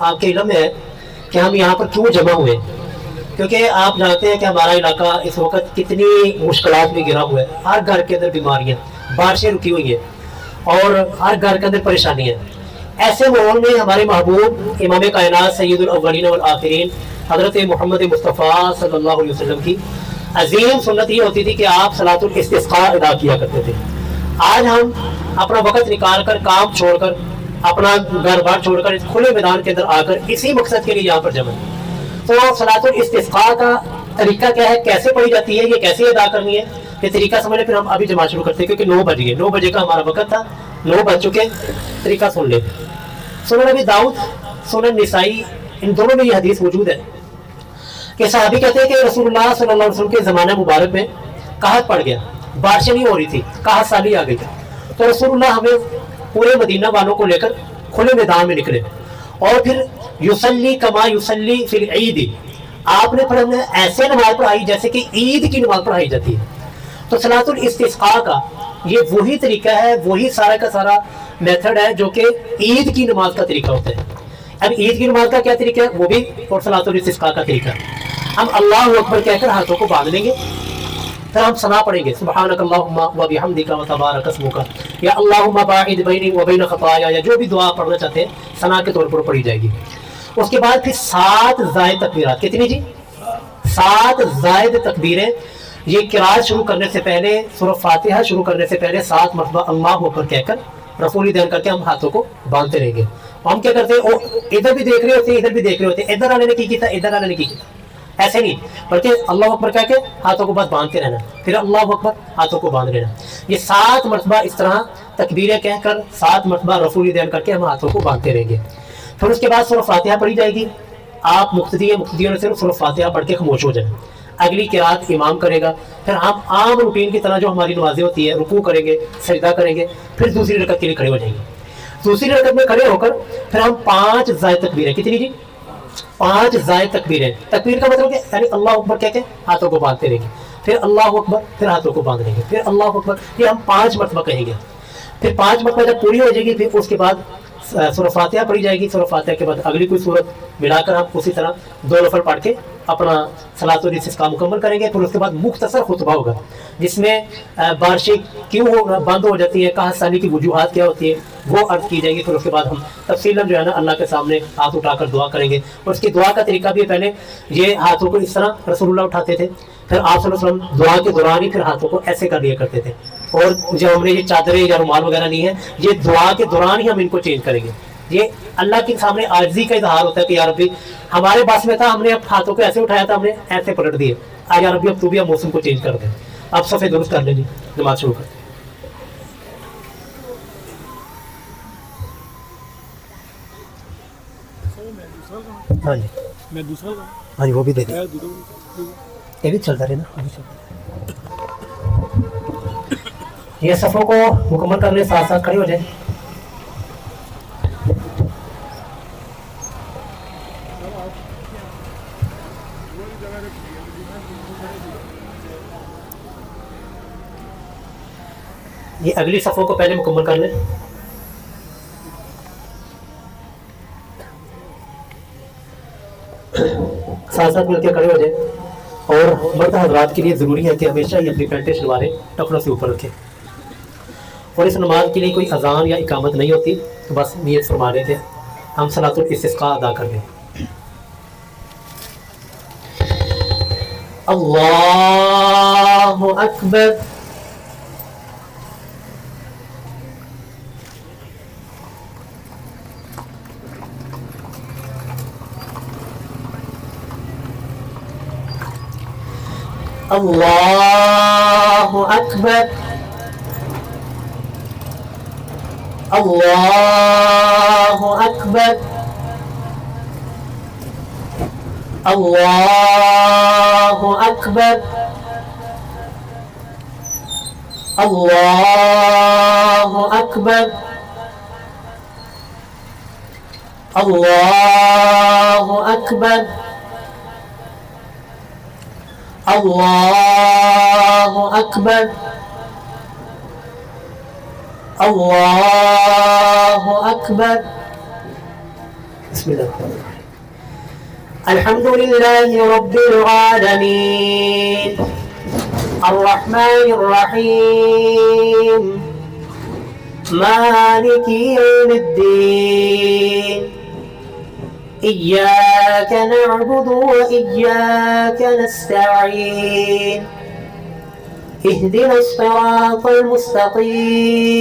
آپ کے علم میں ہے کہ ہم یہاں پر کیوں جمع ہوئے؟ کیونکہ آپ جانتے ہیں کہ ہمارا علاقہ اس وقت کتنی مشکلات میں گرا ہوا ہے. ہر گھر کے اندر بیماریاں، بارشیں رکی ہوئی ہیں اور ہر گھر کے اندر پریشانی ہے. ایسے ماحول میں ہمارے محبوب امام کائنات سید الاولین والآخرین حضرت محمد مصطفیٰ صلی اللہ علیہ وسلم کی عظیم سنت یہ ہوتی تھی کہ آپ صلاۃ الاستسقاء ادا کیا کرتے تھے. آج ہم اپنا وقت نکال کر، کام چھوڑ کر، اپنا گھر بار چھوڑ کر اس کھلے میدان کے اندر آ کر اسی مقصد کے لیے یہاں پر جمع ہیں. تو صلاۃ الاستسقاء کا طریقہ کیا ہے، کیسے پڑھی جاتی ہے، یہ کیسے ادا کرنی ہے، یہ طریقہ سمجھ لیں. پھر ہم ابھی جماعت شروع کرتے ہیں کیونکہ 9 بج گئے، 9 بجے کا ہمارا وقت تھا، 9 بج چکے. طریقہ سن لیں. سنن ابی داؤد، سنن نسائی، ان دونوں میں یہ حدیث موجود ہے کہ صحابی کہتے ہیں کہ رسول اللہ صلی اللہ علیہ وسلم کے زمانہ مبارک میں قحط پڑ گیا، بارشیں نہیں ہو رہی تھی، قحط سالی آ گئی تھی. تو رسول اللہ ہمیں پورے مدینہ والوں کو لے کر کھلے میدان میں نکلے اور پھر یصلی کما یصلی فی العید، آپ نے پڑھا ایسے نماز پڑھائی جیسے کہ عید کی نماز پڑھائی جاتی ہے. تو صلاۃ الاستسقاء کا یہ وہی طریقہ ہے، وہی سارا کا سارا میتھڈ ہے جو کہ عید کی نماز کا طریقہ ہوتا ہے. اب عید کی نماز کا کیا طریقہ ہے وہ بھی، اور صلاۃ الاستسقاء کا طریقہ ہے. ہم اللہ اکبر کہہ کر ہاتھوں کو باندھ لیں گے، پھر ہم ثنا پڑھیں گے سبحانک اللہم وبحمدک وتبارک اسمک، یا اللہم باعد بینی وبین خطایا، یا جو بھی دعا پڑھنا چاہتے ہیں ثنا کے طور پر پڑھی جائے گی. اس کے بعد پھر 7 زائد تکبیرات. کتنی جی؟ 7 زائد تکبیریں. یہ قرات شروع کرنے سے پہلے، سورہ فاتحہ شروع کرنے سے پہلے 7 مرتبہ اللہ اکبر کہہ کر رفعی دین کر کے ہم ہاتھوں کو باندھتے رہیں گے. ہم کیا کرتے ہیں، ادھر بھی دیکھ رہے ہوتے ہیں، ادھر بھی دیکھ رہے ہوتے ہیں، ادھر والے نے کی تھا، ادھر والے نے کی تھا، ایسے نہیں، بلکہ اللہ اکبر کہہ کے ہاتھوں کو بس باندھتے رہنا، پھر اللہ اکبر ہاتھوں کو باندھ لینا. یہ 7 مرتبہ اس طرح تکبیریں کہہ کر 7 مرتبہ رفعی دین کر کے ہم ہاتھوں کو باندھتے رہیں گے. پھر اس کے بعد سورہ فاتحہ پڑھی جائے گی. آپ مقتدیوں نے صرف سورہ فاتحہ پڑھ کے خاموش ہو جائیں. اگلی قرات امام کرے گا، پھر ہم عام روٹین کی طرح جو ہماری نمازیں ہوتی ہے، رکوع کریں گے، سجدہ کریں گے، پھر دوسری رکعت کے لیے کھڑے ہو جائیں گے. دوسری رکعت میں کھڑے ہو کر پھر ہم 5 زائد تکبیریں. کتنی جی؟ 5 زائد تکبیریں. تکبیر کا مطلب کیا؟ یعنی اللہ اکبر کہہ کے ہاتھوں کو باندھتے رہیں گے، پھر اللہ اکبر، پھر ہاتھوں کو باندھ لیں گے، پھر اللہ اکبر. یہ ہم 5 مرتبہ کہیں گے. پھر 5 مرتبہ جب پوری ہو جائے گی، پھر اس کے بعد سورہ فاتحہ پڑھی جائے گی. سورہ فاتحہ کے بعد اگلی کوئی سورت ملا کر ہم اسی طرح 2 نفل پڑھ کے اپنا صلاۃ الاستسقاء مکمل کریں گے. پھر اس کے بعد مختصر خطبہ ہوگا جس میں بارشیں کیوں بند ہو جاتی ہیں، قحط سالی کی وجوہات کیا ہوتی ہیں، وہ عرض کی جائیں گی. پھر اس کے بعد ہم تفصیلاً جو ہے نا اللہ کے سامنے ہاتھ اٹھا کر دعا کریں گے. اور اس کی دعا کا طریقہ بھی پہلے یہ ہاتھوں کو اس طرح رسول اللہ اٹھاتے تھے، پھر آپ صلی اللہ علیہ وسلم دعا کے دوران ہی پھر ہاتھوں کو ایسے کر لیا کرتے تھے. اور جب ہم نے یہ چادریں یا رومال وغیرہ نہیں ہے، یہ دعا کے دوران ہی ہم ان کو چینج کریں گے. یہ اللہ کے سامنے عاجزی کا اظہار ہوتا ہے کہ یا ربی ہمارے بس میں تھا، ہم نے اب ہاتھوں کو ایسے اٹھایا تھا، ہم نے ایسے پلٹ دیے، یا ربی اب تو بھی اب موسم کو چینج کر دیں. آپ صفحے درست کر لیں جی، نماز شروع کر. ہاں جی، میں دوسرا ہاں جی وہ بھی دے دیں، یہ بھی چلتا رہے نا. یہ صفوں کو مکمل کرنے ساتھ ساتھ کھڑے ہو جائیں. یہ اگلی صفوں کو پہلے مکمل کر لیں. ساتھ ساتھ مل کے کھڑے ہو جائیں. اور مرد حضرات کے لیے ضروری ہے کہ ہمیشہ یہ اپنی پینٹیں شلواریں ٹخنوں سے اوپر رکھیں. اور اس نماز کے لیے کوئی اذان یا اقامت نہیں ہوتی، تو بس نیت فرما رہے تھے ہم صلاۃ الاستسقاء ادا کر لیں. اللہ اکبر. اللہ اکبر. اللہ اکبر. اللہ اکبر. اللہ اکبر. اللہ اکبر. اللہ اکبر. اللہ اکبر. بسم الله الرحمن الرحيم. الحمد لله رب العالمين الرحمن الرحيم مالك يوم الدين إياك نعبد وإياك نستعين اهدنا الصراط المستقيم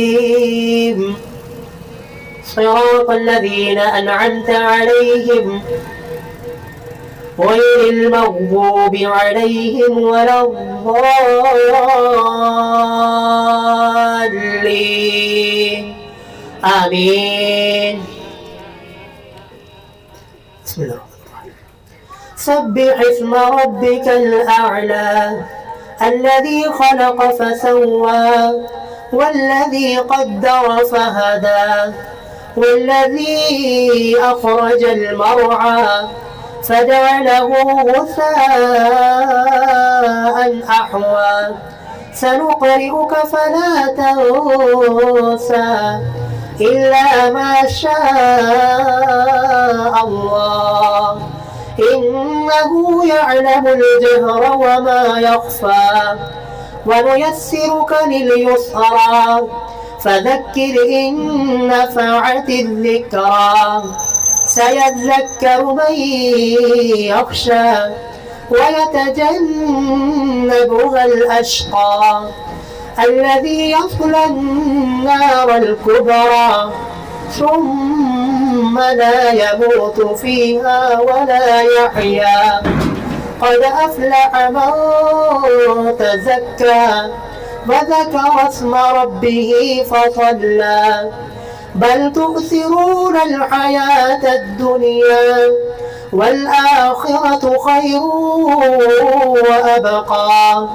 صراط الذين أنعمت عليهم غير المغضوب عليهم ولا الضالين آمين. بسم الله الرحمن الرحيم. سبح اسم ربك الأعلى الذي خلق فسوى والذي قدر فهدى والذي أخرج المرعى فجعله غثاء أحوى سنقرئك فلا تنسى إلا ما شاء الله إنه يعلم الجهر وما يخفى ونيسرك لليسرى فذكر إن نفعت الذكرى سيذكر من يخشى ويتجنبها الأشقى الذي يصلى النار الكبرى ثم لا يموت فيها ولا يحيا قد أفلح من تزكى وذكر اسم ربه فصلى بل تؤثرون الحياة الدنيا والآخرة خير وأبقى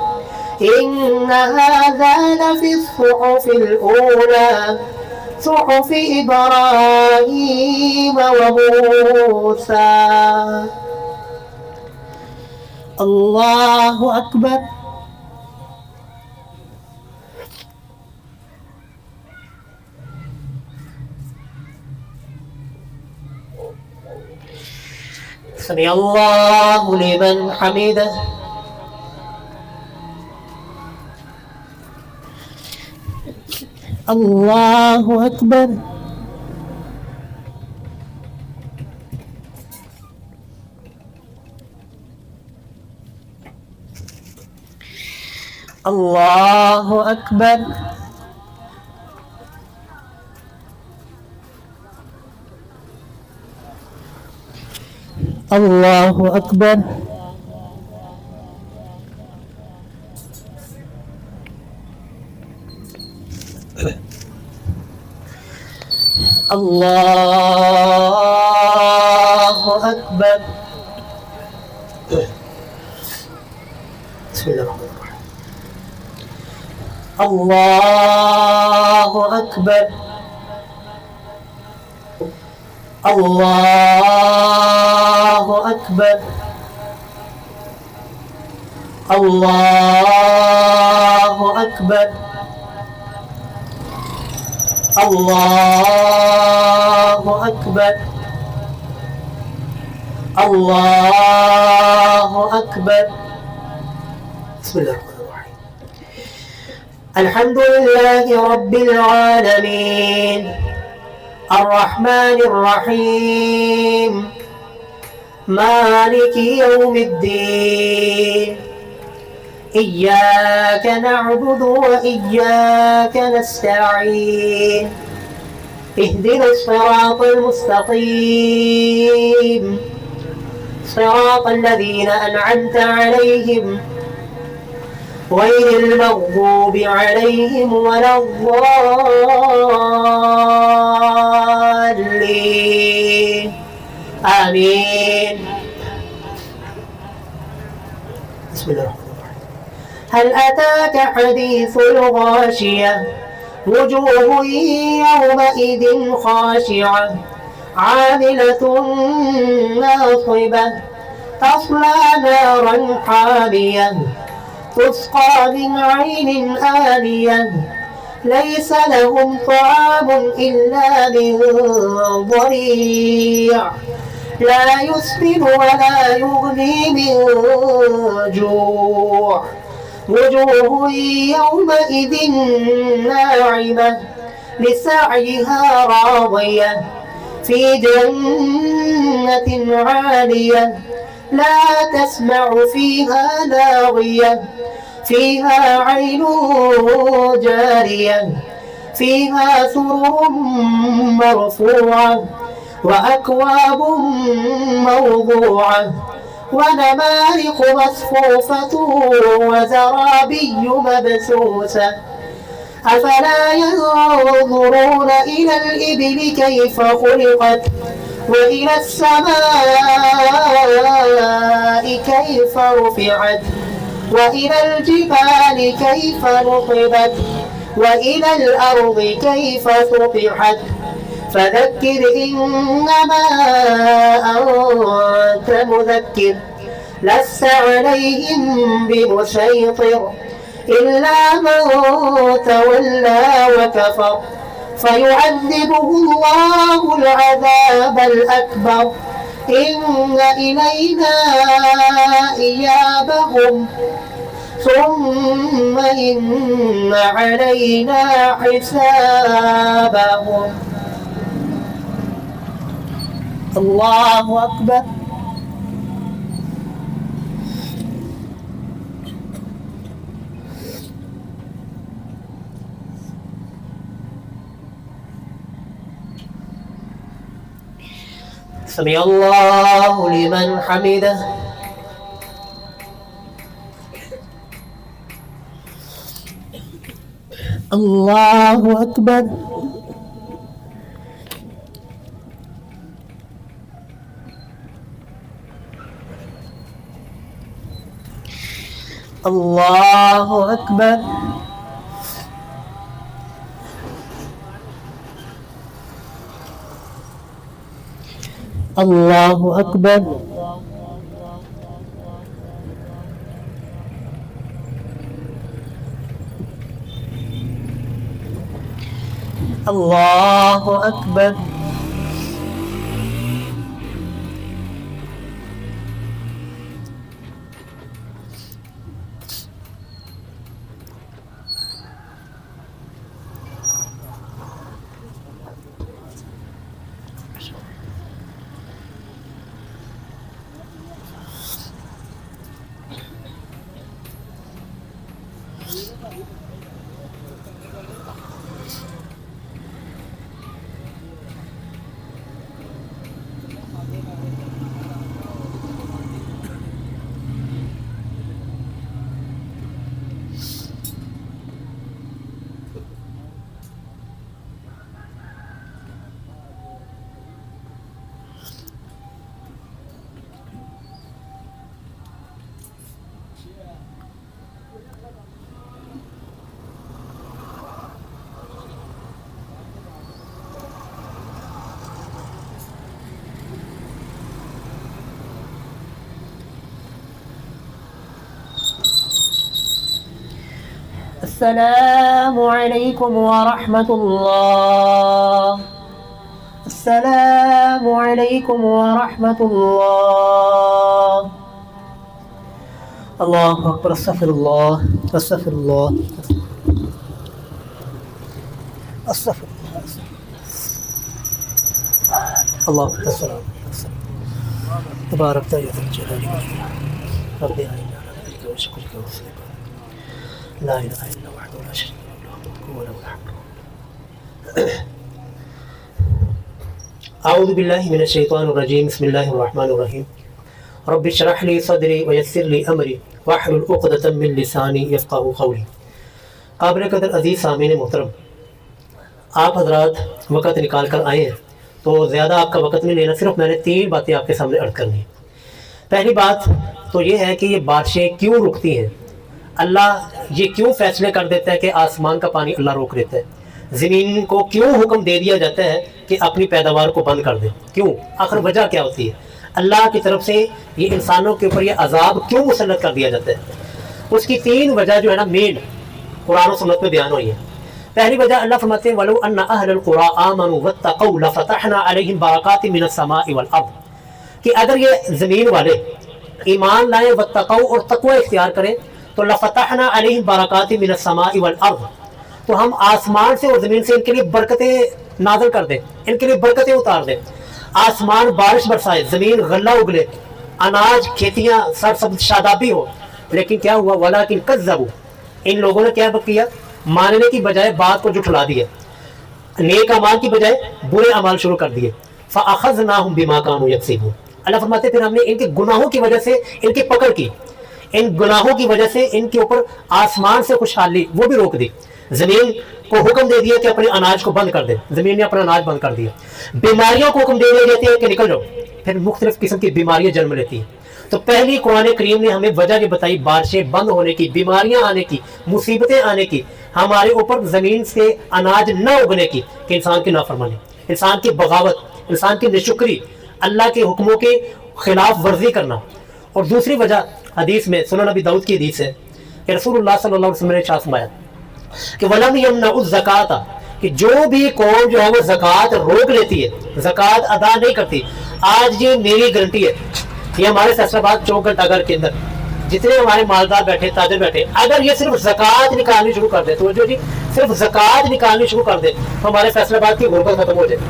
إن هذا لفي الصحف الأولى صحف إبراهيم وموسى. الله أكبر. سمع الله لمن حمده. الله أكبر. الله أكبر. الله أكبر. الله أكبر. بسم الله الرحمن الرحيم. الله أكبر. الله أكبر. الله أكبر. الله أكبر. الله أكبر. بسم الله الرحمن الرحيم. الحمد لله رب العالمين الرحمن الرحيم مالك يوم الدين إياك نعبد وإياك نستعين اهدنا الصراط المستقيم صراط الذين أنعمت عليهم غير المغضوب عليهم ولا الضالين آمين. بسم الله الرحمن الرحيم. هل أتاك حديث الغاشية وجوه يومئذ خاشعة عاملة ناصبة تصلى نارا حامية تسقى من عين آنية ليس لهم طعام إلا من ضريع لا يسمن ولا يغني من جوع وجوه يومئذ ناعمة لسعيها راضية في جنة عالية لا تسمع فيها لاغية فيها عين جارية فيها سرر مرفوعة وأكواب موضوعة ونمارق مصفوفة وزرابي مبثوثة أفلا ينظرون إلى الإبل كيف خلقت وإلى السماء كيف رفعت وإلى الجبال كيف نصبت وإلى الأرض كيف سطحت فذكر إنما أنت مذكر لست عليهم بمسيطر إلا من تولى وكفر فيعذبه الله العذاب الأكبر إن إلينا إيابهم ثم إن علينا حسابهم. الله أكبر. سمع الله لمن حمده. الله أكبر. الله أكبر. الله أكبر. الله أكبر. السلام عليكم ورحمة الله. السلام عليكم ورحمة الله. الله أكبر. استغفر الله استغفر الله استغفر الله. الله السلام تبارك يا ذا الجلال والإكرام ربي أعنا على ذلك وشكرك وحسن لا إله إلا هو وحده لا شريك له له الحمد. أعوذ بالله من الشيطان الرجيم. بسم الله الرحمن الرحيم. رب اشرح لي صدري ويسر لي أمري واحلل عقدة من لساني يفقهوا قولي. قابل قدر عزیز سامعین محترم، آپ حضرات وقت نکال کر آئے ہیں تو زیادہ آپ کا وقت نہیں لینا، صرف میں نے 3 باتیں آپ کے سامنے عرض کرنی ہیں. پہلی بات تو یہ ہے کہ یہ بارشیں کیوں رکتی ہیں، اللہ یہ کیوں فیصلے کر دیتا ہے کہ آسمان کا پانی اللہ روک دیتا ہے، زمین کو کیوں حکم دے دیا جاتا ہے کہ اپنی پیداوار کو بند کر دے، کیوں، آخر وجہ کیا ہوتی ہے، اللہ کی طرف سے یہ انسانوں کے اوپر یہ عذاب کیوں مسلط کر دیا جاتا ہے. اس کی 3 وجہ جو ہے نا مین قرآن و سنت میں بیان ہوئی ہے. پہلی وجہ اللہ فرماتے ہیں وَلَوْ أَنَّ أَهْلَ الْقُرَىٰ آمَنُوا وَاتَّقَوْا لَفَتَحْنَا عَلَيْهِمْ بَرَكَاتٍ مِّنَ السَّمَاءِ وَالْأَرْضِ کہ اگر یہ زمین والے ایمان لائیں واتقوا اور تقوی اختیار کریں تو لفتحنا علیہم برکات من السماء والارض تو ہم آسمان سے اور زمین سے ان کے لیے برکتیں نازل کر دیں، ان کے لیے برکتیں اتار دیں، آسمان بارش برسائے، زمین غلہ اگلے، اناج کھیتیاں سرسبز شادابی ہو، لیکن کیا ہوا ولکن کذبوا ان لوگوں نے کیا کیا ماننے کی بجائے بات کو جھٹلا دیا، نیک اعمال کی بجائے برے اعمال شروع کر دیے، فاخذناہم بما كانوا یکسبون اللہ فرماتے پھر ہم نے ان کے گناہوں کی وجہ سے ان کی پکڑ کی، ان گناہوں کی وجہ سے ان کے اوپر آسمان سے خوشحالی وہ بھی روک دی، زمین کو حکم دے دیا کہ اپنے اناج کو بند کر دے، زمین نے اپنا اناج بند کر دیا، بیماریوں کو حکم دے دیتے ہیں کہ نکل جاؤ، پھر مختلف قسم کی بیماریاں جنم لیتی ہیں۔ تو پہلی قرآن کریم نے ہمیں وجہ یہ بتائی بارشیں بند ہونے کی، بیماریاں آنے کی، مصیبتیں آنے کی، ہمارے اوپر زمین سے اناج نہ اگنے کی، کہ انسان کی نافرمانی، انسان کی بغاوت، انسان کی ناشکری، اللہ کے حکموں کے خلاف ورزی کرنا۔ اور دوسری وجہ حدیث میں سنن نبی داؤد کی حدیث ہے کہ رسول اللہ صلی اللہ علیہ وسلم نے ارشاد فرمایا کہ وَلَمْ يَمْنَعُوا الزَّكَاةَ کہ جو بھی قوم جو ہے وہ زکوٰۃ روک لیتی ہے، زکوٰۃ ادا نہیں کرتی، آج یہ میری گارنٹی ہے، یہ ہمارے فیصلہ آباد 24 گھنٹہ گھر کے اندر جتنے ہمارے مالدار بیٹھے تاجر بیٹھے، اگر یہ صرف زکوٰۃ نکالنی شروع کر دے تو جو جی صرف زکوٰۃ نکالنی شروع کر دے تو ہمارے فیصلہ آباد کی غربت ختم ہو جائے۔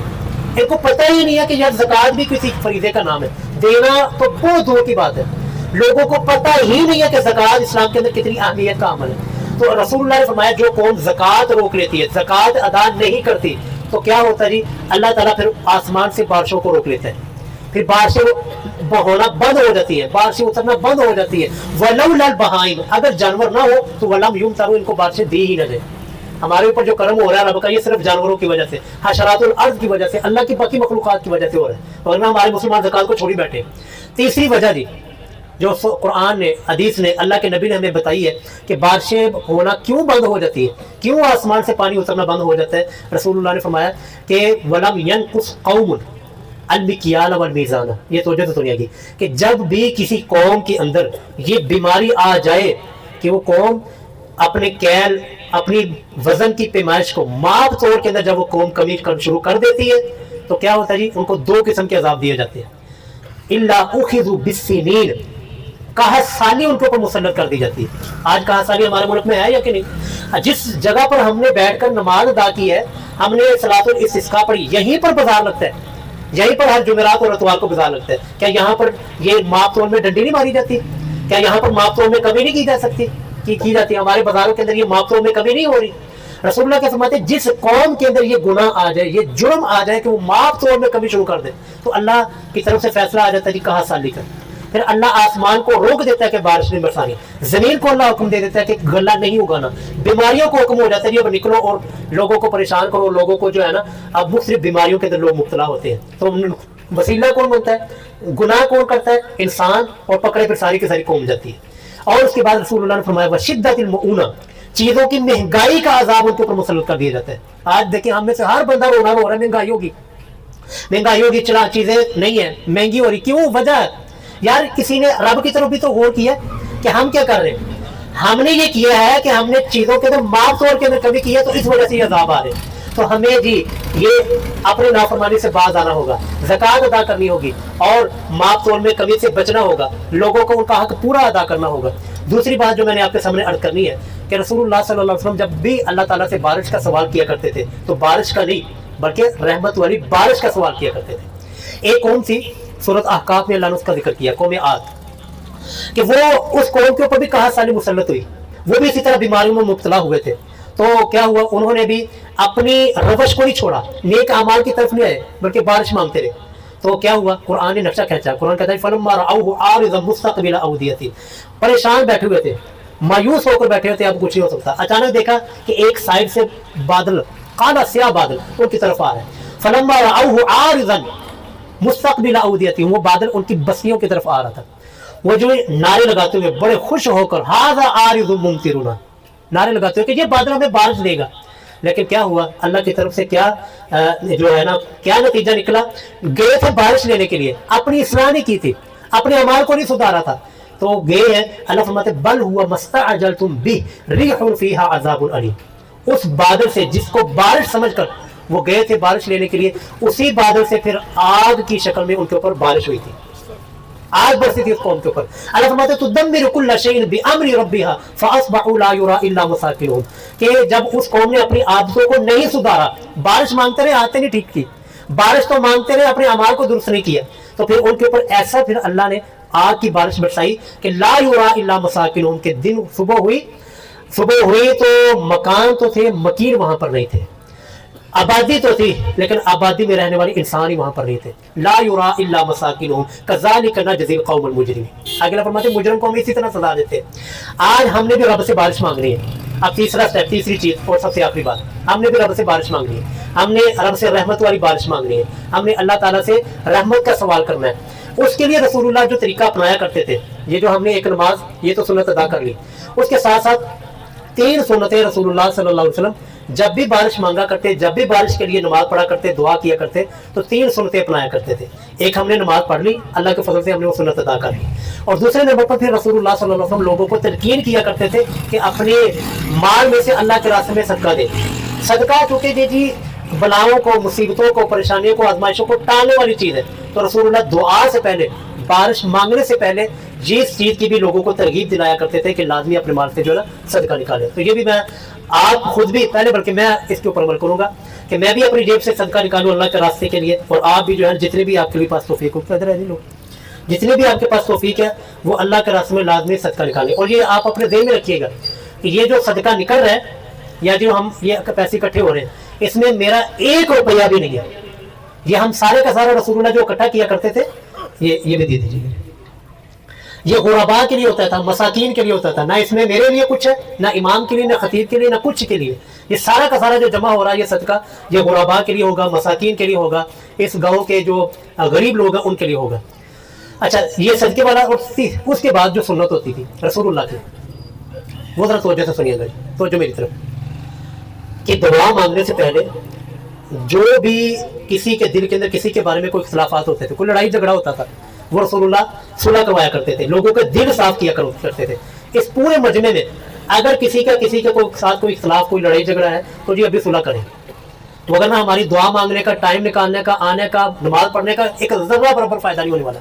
ان کو پتہ ہی نہیں ہے کہ یار زکوٰۃ بھی کسی فریضے کا نام ہے، دینا تو بہت دور کی بات ہے، لوگوں کو پتہ ہی نہیں ہے کہ زکوٰۃ اسلام کے اندر کتنی اہمیت کا عمل ہے۔ تو رسول اللہ نے فرمایا جو قوم زکوٰۃ روک لیتی ہے، زکوٰۃ ادا نہیں کرتی، تو کیا ہوتا ہے جی اللہ تعالیٰ پھر آسمان سے بارشوں کو روک لیتا ہے، پھر بارشیں ہونا بند ہو جاتی ہے، بارشیں اترنا بند ہو جاتی ہے۔ وَلَوْلَا الْبَهَائِمُ اگر جانور نہ ہو تو وَلَمْ يُمْطَرُوا ان کو بارشیں دی ہی نہ جائے۔ ہمارے اوپر جو کرم ہو رہا ہے رب کا یہ صرف جانوروں کی وجہ سے، حشرات الارض کی وجہ سے، اللہ کی باقی مخلوقات کی وجہ سے ہو رہا ہے، ورنہ ہمارے مسلمان زکوٰۃ کو چھوڑی بیٹھے۔ تیسری وجہ جی جو قرآن نے حدیث نے اللہ کے نبی نے ہمیں بتائی ہے کہ بارشیں ہونا کیوں بند ہو جاتی ہے، کیوں آسمان سے پانی اترنا بند ہو جاتا ہے۔ رسول اللہ نے فرمایا کہ وَلَمْ يَنْقُصْ قَوْمٌ الْمِكْيَالَ وَالْمِيزَانَ یہ توجہ تو دنیا کی کہ جب بھی کسی قوم کے اندر یہ بیماری آ جائے کہ وہ قوم اپنے کیل اپنی وزن کی پیمائش کو ماپ توڑ کے اندر جب وہ قوم کمی شروع کر دیتی ہے تو کیا ہوتا ہے جی ان کو دو قسم کے عذاب دیے جاتے ہیں، إِلَّا أُخِذُوا بِالسِّنِينَ قحط سالی ان کے اوپر مسلط کر دی جاتی ہے۔ آج قحط سالی ہمارے ملک میں ہے یا کہ نہیں؟ جس جگہ پر ہم نے بیٹھ کر نماز ادا کی ہے، ہم نے صلاۃ الاستسقاء پڑھی، یہیں پر بازار لگتا ہے، یہیں پر ہر جمعرات اور اتوار کو بازار لگتا ہے، کیا یہاں پر یہ ماپ تول میں ڈنڈی نہیں ماری جاتی؟ کیا یہاں پر ماپ تول میں کمی نہیں کی جا سکتی؟ کی جاتی ہے؟ ہمارے بازاروں کے اندر یہ ماپ تول میں کمی نہیں ہو رہی؟ رسول اللہ کے فرماتے ہیں جس قوم کے اندر یہ گناہ آ جائے، یہ جرم آ جائے کہ وہ ماپ تول میں کمی شروع کر دے تو اللہ کی طرف سے فیصلہ آ جاتا ہے کہ کہاں سالی کر، پھر اللہ آسمان کو روک دیتا ہے کہ بارش نہیں برسانی، زمین کو اللہ حکم دے دیتا ہے کہ غلہ نہیں اگانا، بیماریوں کو حکم ہو جاتا ہے کہ اب نکلو اور لوگوں کو پریشان کرو، لوگوں کو جو ہے نا اب مختلف بیماریوں کے اندر لوگ مبتلا ہوتے ہیں۔ تو وسیلہ کون بنتا ہے؟ گناہ کون کرتا ہے؟ انسان، اور پکڑے پھر ساری کی ساری قوم جاتی ہے۔ اور اس کے بعد رسول اللہ نے فرمایا وشدت المؤونہ چیزوں کی مہنگائی کا عذاب ان کے اوپر مسلط کر دیا جاتا ہے۔ آج دیکھیں ہم میں سے ہر بندہ رو رہا ہے مہنگائی ہوگی، مہنگائی ہوگی، چلا چیزیں نہیں ہیں، مہنگی ہو رہی، کیوں؟ وجہ ہے یار کسی نے رب کی طرف بھی تو غور کیا کہ ہم کیا کر رہے ہیں، ہم نے یہ کیا ہے کہ ہم نے چیزوں کے اندر ماپ توڑ کے اندر کمی کی ہے تو اس وجہ سے یہ عذاب آ رہے ہیں۔ تو ہمیں جی یہ اپنے نافرمانی سے باز آنا ہوگا، زکوٰۃ ادا کرنی ہوگی اور ماپ توڑ میں کمی سے بچنا ہوگا، لوگوں کو ان کا حق پورا ادا کرنا ہوگا۔ دوسری بات جو میں نے آپ کے سامنے عرض کرنی ہے کہ رسول اللہ صلی اللہ علیہ وسلم جب بھی اللہ تعالیٰ سے بارش کا سوال کیا کرتے تھے تو بارش کا نہیں بلکہ رحمت والی بارش کا سوال کیا کرتے تھے۔ ایک قوم تھی، سورۃ احقاف میں اللہ نے اس کا ذکر کیا، قوم عاد، کہ وہ اس قوم کے اوپر بھی قحط سالی مسلط ہوئی، وہ بھی اسی طرح بیماریوں میں مبتلا ہوئے تھے۔ تو کیا ہوا، انہوں نے بھی اپنی روش کو نہیں چھوڑا، نیک اعمال کی طرف نہیں آئے بلکہ بارش مانگتے رہے۔ تو کیا ہوا، قرآن نے نقشہ کھینچا، قرآن کہتا ہے فَلَمَّا رَأَوْهُ عَارِضًا مُسْتَقْبِلَ أَوْدِيَتِهِمْ پریشان بیٹھے ہوئے تھے، مایوس ہو کر بیٹھے ہوئے تھے، اب کچھ نہیں ہو سکتا، اچانک دیکھا کہ ایک سائڈ سے بادل، کالا سیاہ بادل ان کی طرف آ رہا ہے۔ فَلَمَّا رَأَوْهُ عَارِضًا مُسْتَقْبِلَ أَوْدِيَتِهِمْ وہ بادل ان کی بستیوں کی طرف آ رہا تھا، وہ جو نعرے لگاتے ہوئے بڑے خوش ہو کر هَذَا عَارِضٌ مُمْطِرُنَا نعرے لگاتے ہوئے کہ یہ بادل ہمیں بارش دے گا، لیکن کیا ہوا، اللہ کی طرف سے کیا جو ہے نا کیا نتیجہ نکلا، گئے تھے بارش لینے کے لیے، اپنی اصلاح نہیں کی تھی، اپنے اعمال کو نہیں سدھارا تھا، تو گئے ہیں، اللہ فرماتے بل ہوا مستعجلتم بہ ریح فیہا عذاب علیم اس بادل سے جس کو بارش سمجھ کر وہ گئے تھے بارش لینے کے لیے، اسی بادل سے پھر آگ کی شکل میں ان کے اوپر بارش ہوئی تھی، آگ برسی تھی اس قوم کے اوپر۔ اللہ فرماتے ہیں تدمر کل شیء بامر ربها فاصبحوا لا يرى الا مساکنهم، کہ جب اس قوم نے اپنی عادتوں کو نہیں سدھارا، بارش مانگتے رہے آتے نہیں ٹھیک کی، بارش تو مانگتے رہے اپنے اعمال کو درست نہیں کیا، تو پھر ان کے اوپر ایسا پھر اللہ نے آگ کی بارش برسائی کہ لا يرى الا مساکنهم، کہ دن صبح ہوئی تو مکان تو تھے مکین وہاں پر نہیں تھے، آبادی تو تھی لیکن آبادی میں رہنے والے انسان ہی وہاں پر نہیں تھے۔ لا یرا الا مساکنہم کذالک نجزی القوم المجرمین، اگلا فرماتے ہیں مجرم کو ہم اسی طرح سزا دیتے ہیں۔ آج ہم نے بھی رب سے بارش مانگنی ہے، اب تیسرا سٹیپ، تیسری چیز اور سب سے آخری بات، ہم نے بھی رب سے بارش مانگنی ہے، ہم نے رب سے رحمت والی بارش مانگنی ہے، ہم نے اللہ تعالیٰ سے رحمت کا سوال کرنا ہے۔ اس کے لیے رسول اللہ جو طریقہ اپنایا کرتے تھے، یہ جو ہم نے ایک نماز یہ تو سنت ادا کر لی، اس کے ساتھ ساتھ 3 سنتیں رسول اللہ صلی اللہ علیہ وسلم جب بھی بارش مانگا کرتے، جب بھی بارش کے لیے نماز پڑھا کرتے، دعا کیا کرتے تو 3 سنتیں اپنایا کرتے تھے۔ ایک ہم نے نماز پڑھ لی، اللہ کے فضل سے ہم نے وہ سنت ادا کر لی، اور دوسرے نمبر پر پھر رسول اللہ صلی اللہ علیہ وسلم لوگوں کو تلقین کیا کرتے تھے کہ اپنے مال میں سے اللہ کے راستے میں صدقہ دے۔ صدقہ چونکہ جی بلاؤں کو، مصیبتوں کو، پریشانیوں کو، آزمائشوں کو ٹالنے والی چیز ہے، تو رسول اللہ دعا سے پہلے، بارش مانگنے سے پہلے جس چیز کی بھی لوگوں کو ترغیب دلایا کرتے تھے کہ لازمی اپنے مال سے جو ہے نا صدقہ نکالے۔ تو یہ بھی میں آپ خود بھی پہلے بلکہ میں اس کے اوپر عمل کروں گا کہ میں بھی اپنی جیب سے صدقہ نکالوں اللہ کے راستے کے لیے، اور آپ بھی جو ہے جتنے بھی آپ کے بھی پاس توفیق ہو، جتنے بھی آپ کے پاس توفیق ہے وہ اللہ کے راستے میں لازمی صدقہ نکالیں۔ اور یہ آپ اپنے ذہن میں رکھیے گا کہ یہ جو صدقہ نکل رہا ہے یا جو ہم یہ پیسے اکٹھے ہو رہے ہیں، اس میں میرا 1 روپیہ بھی نہیں ہے، یہ ہم سارے کا سارا رسول اللہ جو اکٹھا کیا کرتے تھے یہ بھی دے دیجیے۔ یہ غرباء کے لیے ہوتا تھا، مساکین کے لیے ہوتا تھا، نہ اس میں میرے لیے کچھ ہے، نہ امام کے لیے، نہ خطیب کے لیے، نہ کچھ کے لیے، یہ سارا کا سارا جو جمع ہو رہا ہے یہ صدقہ یہ غرباء کے لیے ہوگا، مساکین کے لیے ہوگا، اس گاؤں کے جو غریب لوگ ہیں ان کے لیے ہوگا۔ اچھا یہ صدقے والا، اور اس کے بعد جو سنت ہوتی تھی رسول اللہ کی، وہ ذرا توجہ سے سنیے گا، توجہ میری طرف، کہ دعا مانگنے سے پہلے جو بھی کسی کے دل کے اندر کسی کے بارے میں کوئی اختلافات ہوتے تھے، کوئی لڑائی جھگڑا ہوتا تھا، وہ رسول اللہ صلح کروایا کرتے تھے، لوگوں کے دل صاف کیا کرتے تھے۔ اس پورے مجمع میں اگر کسی کے ساتھ کوئی اختلاف، کوئی لڑائی جھگڑا ہے تو جی ابھی صلح کریں، تو اگر نہ ہماری دعا مانگنے کا، ٹائم نکالنے کا، آنے کا، نماز پڑھنے کا ایک ذرہ برابر فائدہ نہیں ہونے والا۔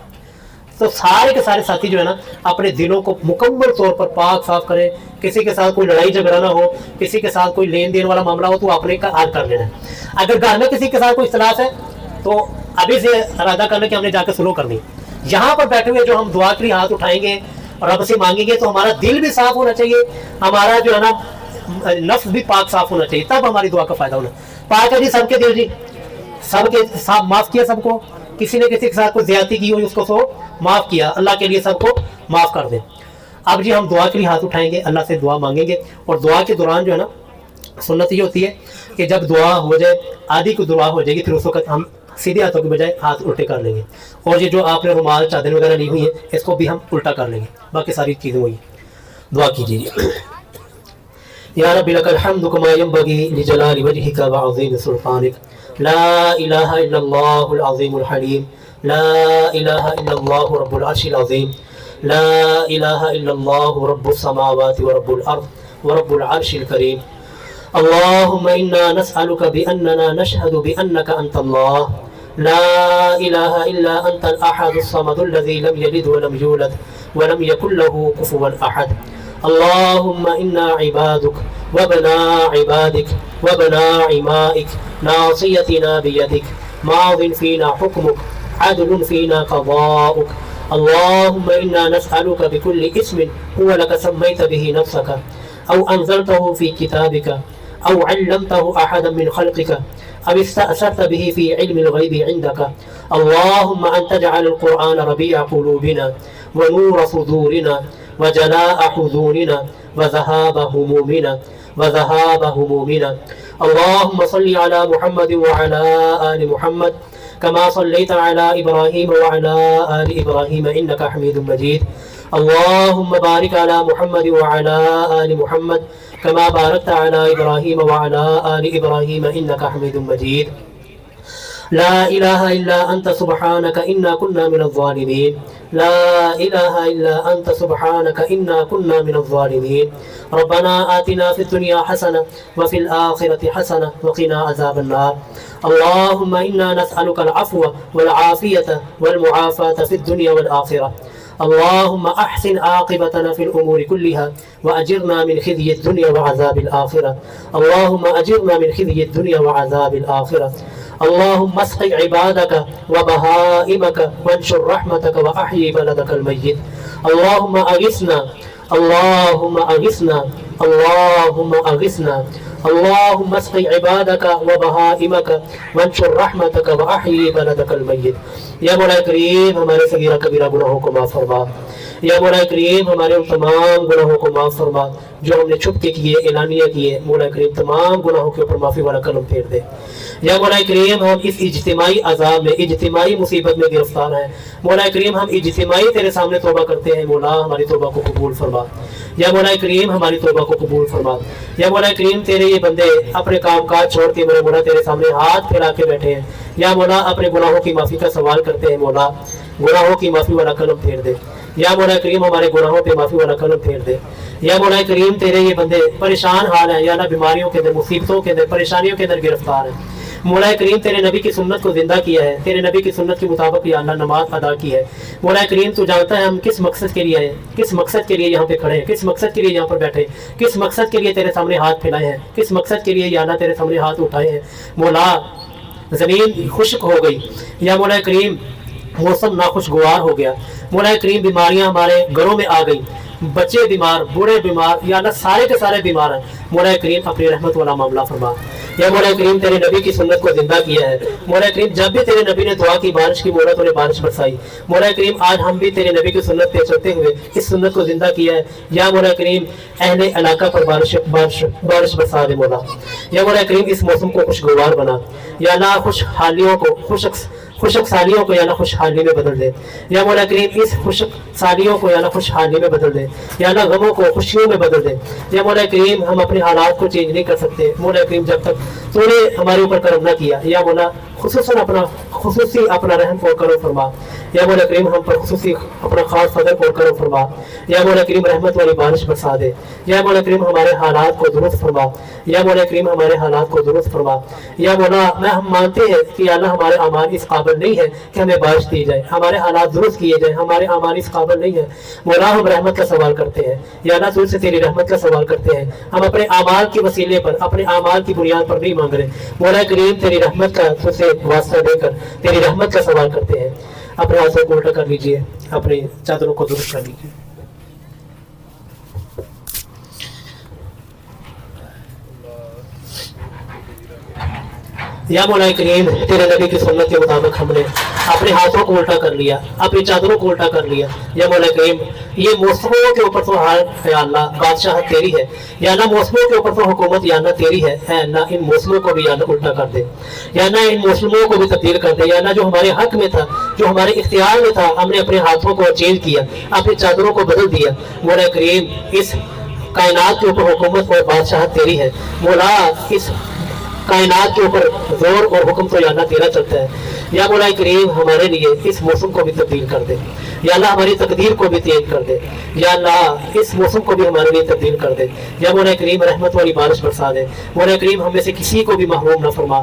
تو سارے کے سارے ساتھی جو ہے نا اپنے دلوں کو مکمل طور پر پاک صاف کریں، کسی کے ساتھ کوئی لڑائی جھگڑا نہ ہو، کسی کے ساتھ کوئی لین دین والا معاملہ ہو تو اپنے کا حل کر لینا ہے۔ اگر گھر میں کسی کے ساتھ کوئی اختلاف ہے تو ابھی سے ارادہ کرنا کہ ہم نے جا کے سلو کرنی، یہاں پر بیٹھے ہوئے جو ہم دعا کے لیے ہاتھ اٹھائیں گے اور رب سے مانگیں گے تو ہمارا دل بھی صاف ہونا چاہیے، ہمارا جو ہے نا نفس بھی پاک صاف ہونا چاہیے، تب ہماری دعا کا فائدہ ہونا۔ پاک ہے جی سب کے دل، جی سب کے ساتھ معاف کیا، سب کو کسی نے کسی کے ساتھ کوئی زیادتی کی ہوئی اس کو سو معاف کیا، اللہ کے لیے سب کو معاف کر دیں۔ اب جی ہم دعا کے لیے ہاتھ اٹھائیں گے، اللہ سے دعا مانگیں گے، اور دعا کے دوران جو ہے نا سنت یہ ہوتی ہے کہ جب دعا ہو جائے، آدھی کو دعا ہو جائے گی، پھر اس وقت ہم سیدھے ہاتھوں کے بجائے ہاتھ الٹے کر لیں گے، اور یہ جو آپ نے رومال چادر وغیرہ لی ہوئی ہے اس کو بھی ہم الٹا کر لیں گے، باقی ساری چیزیں وہی دعا کیجیے۔ یا رب لک الحمد کما ینبغی لجلال وجہک وعظیم سلطانک، لا الہ الا اللہ العظیم الحلیم، لا الہ الا اللہ رب العرش العظیم، لا الہ الا اللہ رب السماوات ورب الارض ورب العرش الکریم۔ اللهم إنا نسألك بأننا نشهد بأنك أنت الله لا إله إلا أنت الأحد الصمد الذي لم يلد ولم يولد ولم يكن له كفوا أحد۔ اللهم إنا عبادك وبنا عبادك وبنا عمائك، ناصيتنا بيدك، ماض فينا حكمك، عدل فينا قضاؤك۔ اللهم إنا نسألك بكل اسم هو لك سميت به نفسك أو أنزلته في كتابك أو علمته أحدا من خلقك أو استأثرت به في علم الغيب عندك، اللهم أن تجعل القرآن ربيع قلوبنا ونور صدورنا وجلاء حزوننا وذهاب همومنا، اللهم صل على محمد وعلى آل محمد كما صليت على إبراهيم وعلى آل إبراهيم إنك حميد مجيد، اللهم بارك على محمد وعلى آل محمد كما باركت على إبراهيم وعلى آل إبراهيم إنك حميد مجيد۔ لا إله إلا أنت سبحانك إنا كنا من الظالمين، لا إله إلا أنت سبحانك إنا كنا من الظالمين ربنا آتنا في الدنيا حسنة وفي الآخرة حسنة وقنا عذاب النار اللهم إنا نسألك العفو والعافية والمعافاة في الدنيا والآخرة اللهم أحسن عاقبتنا في الأمور كلها وأجرنا من خزي الدنيا وعذاب الآخرة اللهم أجرنا من خزي الدنيا وعذاب الآخرة اللهم اسق عبادك وبهائمك وانشر رحمتك وأحيي بلدك الميت اللهم أغثنا اللهم أغثنا اللهم أغثنا اللهم اسق عبادك وبهائمك وانشر رحمتك وأحيي بلدك الميت یا مولا کریم ہمارے صغیرہ کبیرہ گناہوں کو معاف فرما یا مولا کریم ہمارے ان تمام گناہوں کو معاف فرما جو ہم نے چھپ کے کیے اعلانیہ کیے مولا کریم تمام گناہوں کے اوپر معافی والا قلم پھیر دے یا مولا کریم ہم اس اجتماعی عذاب میں اجتماعی مصیبت میں گرفتار ہیں مولا کریم ہم اجتماعی تیرے سامنے توبہ کرتے ہیں مولا ہماری توبہ کو قبول فرما یا مولا کریم ہماری توبہ کو قبول فرما یا مولا کریم تیرے یہ بندے اپنے کام کاج چھوڑ کے میرے مولا تیرے سامنے ہاتھ پھیلا کے بیٹھے ہیں یا مولا اپنے گناہوں کی معافی کا سوال کرتے ہیں مولا گناہوں کی معافی والا قلم پھیر دے یا مولا کریم ہمارے گناہوں پہ معافی والا قلم پھیر دے یا مولا کریم تیرے یہ بندے پریشان حال ہیں یا اللہ بیماریوں کے اندر مصیبتوں کے اندر پریشانیوں کے اندر گرفتار ہیں مولا کریم تیرے نبی کی سنت کو زندہ کیا ہے تیرے نبی کی سنت کے مطابق یا اللہ نماز ادا کی ہے مولا کریم تو جانتا ہے ہم کس مقصد کے لیے آئے کس مقصد کے لیے یہاں پہ کھڑے ہیں کس مقصد کے لیے یہاں پر بیٹھے ہیں کس مقصد کے لیے تیرے سامنے ہاتھ پھیلائے ہیں کس مقصد کے لیے یا اللہ تیرے سامنے ہاتھ اٹھائے ہیں مولا زمین خشک ہو گئی یا مولا کریم موسم ناخوشگوار ہو گیا مولا کریم بیماریاں ہمارے گھروں میں آ گئی بچے بیمار بوڑھے بیمار یا اللہ سارے کے سارے بیمار ہیں مولا کریم اپنی رحمت والا معاملہ فرما یا مولا کریم تیرے نبی کی سنت کو زندہ کیا ہے مولا کریم جب بھی تیرے نبی نے دعا کی بارش کی مولا تو نے بارش برسائی مولا کریم آج ہم بھی تیرے نبی کی سنت پہ چلتے ہوئے اس سنت کو زندہ کیا ہے یا مولا کریم اہل علاقہ پر بارش برسا دے مولا یا مولا کریم اس موسم کو خوشگوار بنا یا اللہ خوشحالیوں کو خشک سالیوں کو یا اللہ خوشحالی میں بدل دے یا مولا کریم اس خشک سالیوں کو یا اللہ خوشحالی میں بدل دے یا اللہ غموں کو خوشیوں میں بدل دے یا مولا کریم ہم اپنے حالات کو چینج نہیں کر سکتے مولا کریم جب تک تو نے ہمارے اوپر کرم نہ کیا یا مولا خصوصی اپنا رحم اور کرم فرما یا مولا کریم ہم پر خصوصی اپنا خاص فضل اور کرم فرما یا مولا کریم رحمت والی بارش برسا دے یا مولا کریم ہمارے حالات کو درست فرما یا مولا کریم ہمارے حالات کو درست فرما یا مولا ہم مانتے ہیں کہ اللہ ہمارے اعمال اس قابل نہیں ہے کہ ہمیں بارش دی جائے ہمارے حالات درست کیے جائیں ہمارے اعمال اس قابل نہیں ہے مولا ہم رحمت کا سوال کرتے ہیں یا اللہ تجھ سے تیری رحمت کا سوال کرتے ہیں ہم اپنے اعمال کے وسیلے پر اپنے اعمال کی بنیاد پر نہیں مانگ رہے مولا کریم تیری رحمت کا تجھ سے واسطہ دے کر تیری رحمت کا سوال کرتے ہیں اپنے ہاتھوں کو الٹا کر لیجئے اپنے چادروں کو درست کر لیجئے یا مولا کریم تیرے نبی کی سنت کے مطابق ہم نے اپنے ہاتھوں کو الٹا کر لیا اپنی چادروں کو الٹا کر لیا یا مولا کریم یہ موسموں کے اوپر تو حال یا اللہ بادشاہت تیری ہے یا اللہ موسموں کے اوپر تو حکومت یا اللہ تیری ہے اے اللہ ان موسموں کو بھی یا اللہ الٹا کر دے یا اللہ ان موسموں کو بھی تبدیل کر دے یا اللہ جو ہمارے حق میں تھا جو ہمارے اختیار میں تھا ہم نے اپنے ہاتھوں کو چینج کیا اپنی چادروں کو بدل دیا مولا کریم اس کائنات کے اوپر حکومت اور بادشاہت تیری ہے مولا اس کائنات کے اوپر زور اور حکم تو یا اللہ تیرا چلتا ہے یا مولا کریم ہمارے لیے اس موسم کو بھی تبدیل کر دے یا اللہ ہماری تقدیر کو بھی چینج کر دے یا اللہ اس موسم کو بھی ہمارے لیے تبدیل کر دے یا مولا کریم رحمت والی بارش برسا دے مولا کریم ہم میں سے کسی کو بھی محروم نہ فرما